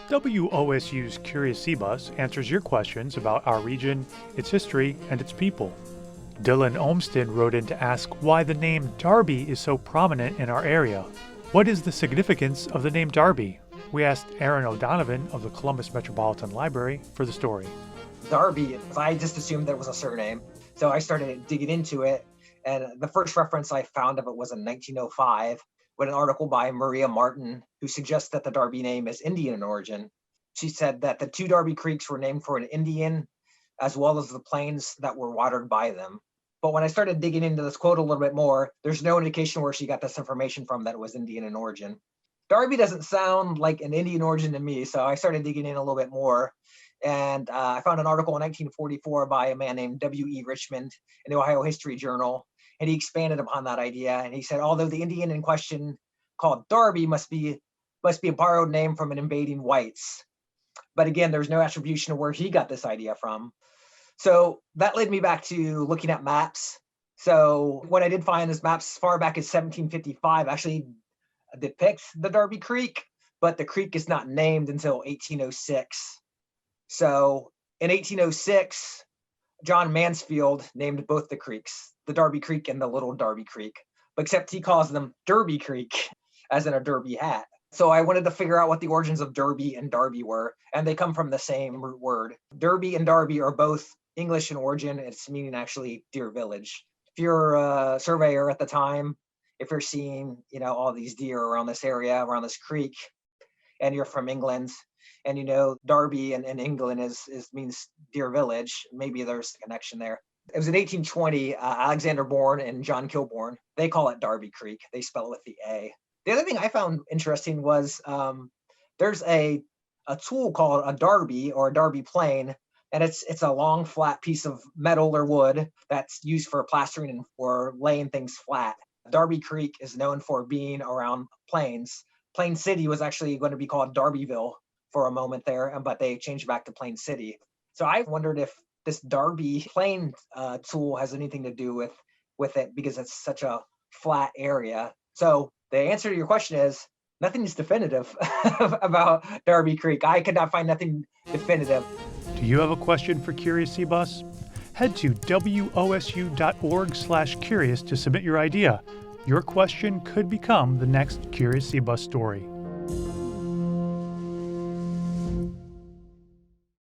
WOSU's Curious Sea Bus answers your questions about our region, its history, and its people. Dylan Olmsted wrote in to ask why the name Darby is so prominent in our area. What is the significance of the name Darby? We asked Aaron O'Donovan of the Columbus Metropolitan Library for the story. Darby, I just assumed that it was a surname. So I started digging into it. And the first reference I found of it was in 1905 with an article by Maria Martin, who suggests that the Darby name is Indian in origin. She said that the two Darby Creeks were named for an Indian, as well as the plains that were watered by them. But when I started digging into this quote a little bit more, there's no indication where she got this information from that it was Indian in origin. Darby doesn't sound like an Indian origin to me, so I started digging in a little bit more. And I found an article in 1944 by a man named W.E. Richmond in the Ohio History Journal, and he expanded upon that idea. And he said, although the Indian in question called Darby must be a borrowed name from an invading whites. But again, there's no attribution of where he got this idea from. So that led me back to looking at maps. So what I did find is maps as far back as 1755 actually depicts the Darby Creek, but the creek is not named until 1806. So in 1806, John Mansfield named both the creeks, the Darby Creek and the Little Darby Creek, except he calls them Derby Creek, as in a derby hat. So I wanted to figure out what the origins of Derby and Darby were, and they come from the same root word. Derby and Darby are both English in origin. It's meaning actually deer village. If you're a surveyor at the time, if you're seeing, all these deer around this area, around this creek, and you're from England, and Darby in England means deer village, maybe there's a connection there. It was in 1820, Alexander Bourne and John Kilbourne, they call it Darby Creek. They spell it with the A. The other thing I found interesting was there's a tool called a Darby or a Darby plane, and it's a long flat piece of metal or wood that's used for plastering or laying things flat. Darby Creek is known for being around plains. Plain City was actually going to be called Darbyville for a moment there, but they changed back to Plain City. So I wondered if this Darby plane tool has anything to do with it, because it's such a flat area. So the answer to your question is nothing is definitive about Darby Creek. I could not find nothing definitive. Do you have a question for Curious Sea Bus? Head to wosu.org/curious to submit your idea. Your question could become the next Curious Sea Bus story.